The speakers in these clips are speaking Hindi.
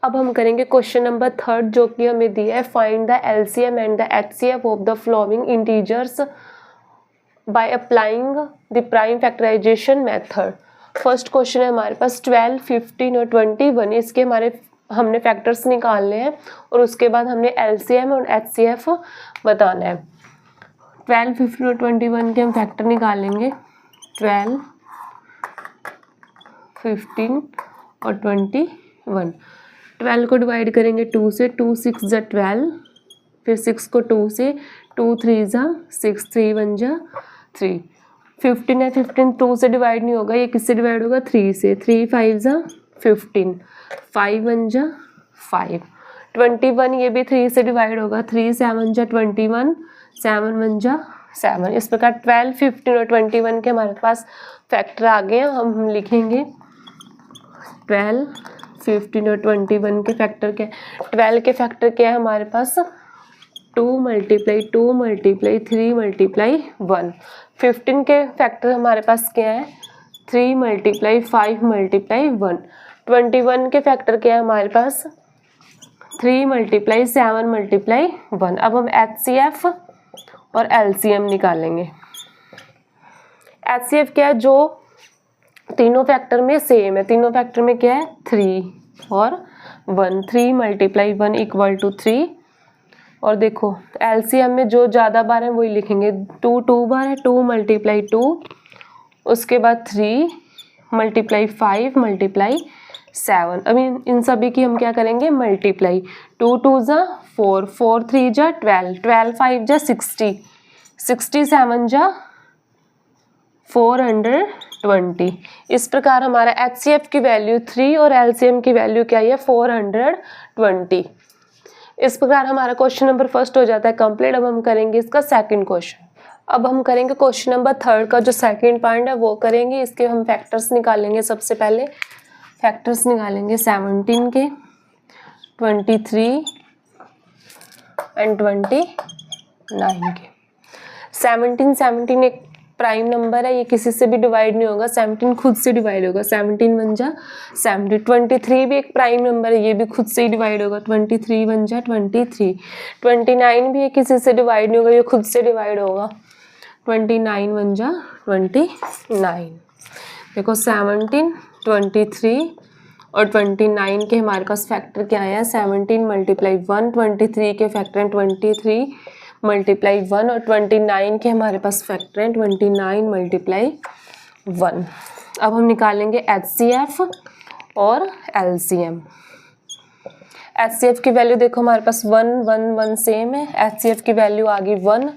अब हम करेंगे क्वेश्चन नंबर 3 जो कि हमें दिया है, find the LCM and the HCF of the following integers by applying the prime factorisation method. First question है हमारे पास 12, 15 और 21, इसके हमने फैक्टर्स निकालने हैं और उसके बाद हमने एलसीएम और एचसीएफ बताना है। 12, 15 और 21 के हम फैक्टर निकालेंगे। 12, 15 और 21। 12 को डिवाइड करेंगे 2 से, 2 6 जा 12, फिर 6 को 2 से, 2 3 जा 6, 3 1 जा 3। 15 है, 15 2 से डिवाइड नहीं होगा, ये किससे डिवाइड होगा, 3 से। 3 5 जा 15, 5 1 जा 5। 21 ये भी 3 से डिवाइड होगा, 3 7 जा 21, 7 1 जा 7। इस प्रकार 12, 15 और 21 के हमारे पास फैक्टर आ गए हैं। हम लिखेंगे 12, 15 और 21 के फैक्टर क्या है। 12 के फैक्टर क्या है हमारे पास, 2 × 2 × 3 × 1। 15 के फैक्टर हमारे पास क्या है, 3 × 5 × 1। 21 के फैक्टर क्या है हमारे पास, 3 × 7 × 1। अब हम एचसीएफ और एलसीएम निकालेंगे। एचसीएफ क्या है, जो तीनों फैक्टर में सेम है। तीनों फैक्टर में क्या है, 3 और 1। 3 × 1 = 3। और देखो एलसीएम में जो ज़्यादा बार है वही लिखेंगे। 2 2 बार है, 2 × 2, उसके बाद 3 × 5 × 7। अभी इन सभी की हम क्या करेंगे, मल्टीप्लाई। 2 2 जा 4, 4 3 जा 12, 12 5 जा 60, 67 जा 420। इस प्रकार हमारा एचसीएफ की वैल्यू 3 और एलसीएम की वैल्यू क्या है, 420। इस प्रकार हमारा क्वेश्चन नंबर फर्स्ट हो जाता है कंप्लीट। अब हम करेंगे इसका सेकंड क्वेश्चन। अब हम करेंगे क्वेश्चन नंबर 3 का जो सेकंड पॉइंट है वो करेंगे। इसके हम फैक्टर्स निकालेंगे। सबसे पहले फैक्टर्स निकालेंगे 17 के, 23 एंड 29 के। 17 एक प्राइम नंबर है, ये किसी से भी डिवाइड नहीं होगा। 17 खुद से डिवाइड होगा, 17 1 जा 70। 23 भी एक प्राइम नंबर है, ये भी खुद से ही डिवाइड होगा, 23 1 जा 23। 29 भी किसी से डिवाइड नहीं होगा, ये खुद से डिवाइड होगा, 29 1 जा 29। देखो 17, 23 और 29 के हमारे पास फैक्टर क्या आया, 17 × 1। 23 के फैक्टर हैं 23 × 1 और 29 के हमारे पास फैक्टर हैं 29 × 1। अब हम निकालेंगे एचसीएफ और एलसीएम। एचसीएफ की वैल्यू देखो हमारे पास 1 1 1 सेम है, एचसीएफ की वैल्यू आ गई 1।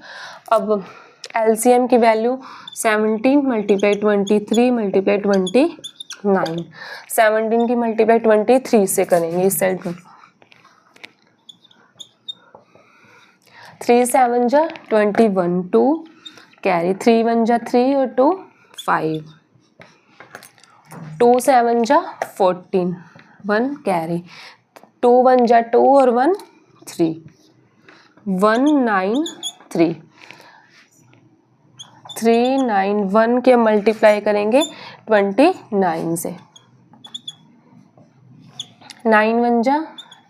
अब एलसीएम की वैल्यू 17 × 23 × 29। 17 की मल्टीप्लाई 23 से करेंगे इस साइड में, 3 7 जा 21, 2 कैरी, 3 1 जा 3 और 2 5, 2 7 जा 14, 1 कैरी, 2 1 जा 2 और 1 3, 1 9 3, 3 9 1 के मल्टीप्लाई करेंगे 29 से, 9 1 जा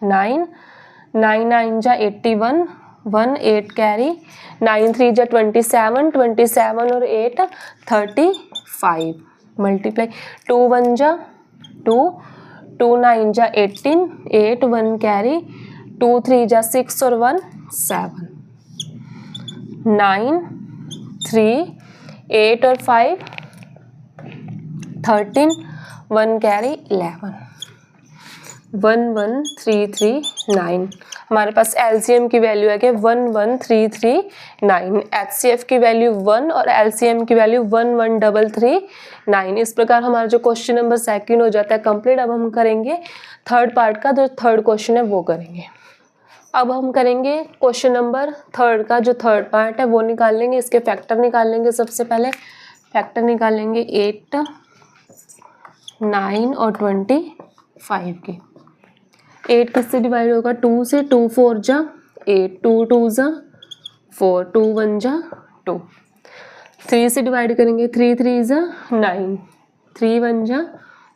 9, 9 9 जा 81, 1 8 कैरी, 9 3 जा 27, 27 और 8 35 मल्टीप्लाई, 2 1 जा 2, 2 9 जा 18, 8 1 कैरी, 2 3 जा 6 और 1 7, 9 3 8 और 5 13, 1 कैरी 11, 1 1 3 3 9। हमारे पास एलसीएम की वैल्यू है कि 1 1 3 3 9, एचसीएफ की वैल्यू 1 और एलसीएम की वैल्यू 1 1 3 3 9। इस प्रकार हमारा जो क्वेश्चन नंबर सेकंड हो जाता है कंप्लीट। अब हम करेंगे थर्ड पार्ट का, जो थर्ड क्वेश्चन है वो करेंगे। अब हम करेंगे क्वेश्चन नंबर 3 का जो थर्ड पार्ट है वो निकाल लेंगे। इसके फैक्टर निकाल लेंगे। सबसे पहले फैक्टर निकालेंगे 8 9 और 25 के। 8 किससे डिवाइड होगा, 2 से, 2 4 जा 8, 2 2 जा 4, 2 1 जा 2। 3 से डिवाइड करेंगे, 3 3 जा 9, 3 1 जा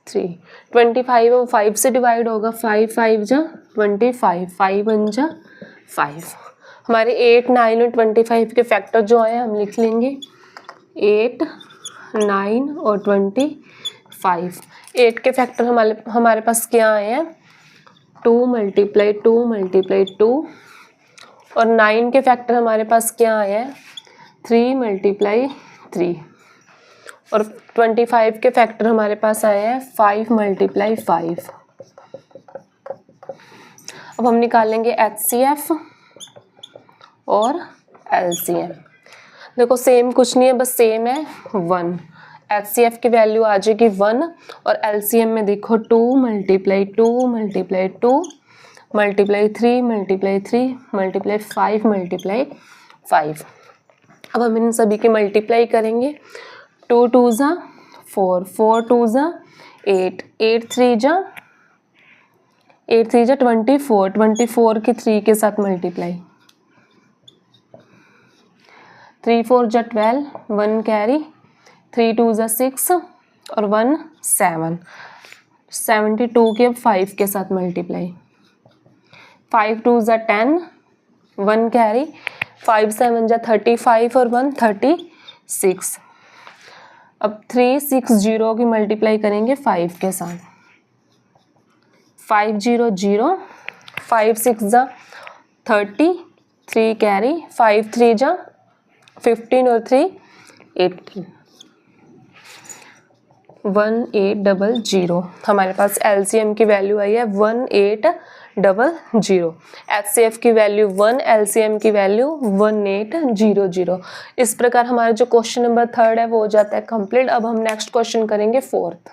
3। 25 हम 5 से डिवाइड होगा, 5 5 जा 25, 5 1 जा 5। हमारे 8 9 और 25 के फैक्टर जो आए हम लिख लेंगे 8 9 और 25। 8 के फैक्टर हमारे पास क्या आए हैं 2 × 2 × 2, और 9 के फैक्टर हमारे पास क्या आए हैं 3 × 3, और 25 के फैक्टर हमारे पास आए हैं 5 × 5। अब हम निकालेंगे HCF और LCM। देखो सेम कुछ नहीं है, बस सेम है 1। HCF की वैल्यू आ जाएगी 1, और LCM में देखो 2 × 2 × 2 × 3 × 3 × 5 × 5। अब हम इन सभी के मल्टीप्लाई करेंगे। 2 2 जा 4, 4 2 जा 8, 8 3 जा 24, 24 के 3 के साथ मल्टीप्लाई, 3 4 जा 12, 1 कैरी, 3 2 जा 6 और 1 7, 72 के 5 के साथ मल्टीप्लाई, 5 2 जा 10, 1 कैरी, 5 7 जा 35 और 1 36। अब 3 6 0 की मल्टीप्लाई करेंगे 5 के साथ, 5 0 0, 5 6 जा 30, 3 कैरी, 5 3 जा 15 और 3 18, 1800। हमारे पास LCM की वैल्यू आई है 1800, HCF की वैल्यू 1, LCM की वैल्यू 1800। इस प्रकार हमारा जो क्वेश्चन नंबर 3 है वो हो जाता है कंप्लीट। अब हम नेक्स्ट क्वेश्चन करेंगे 4th।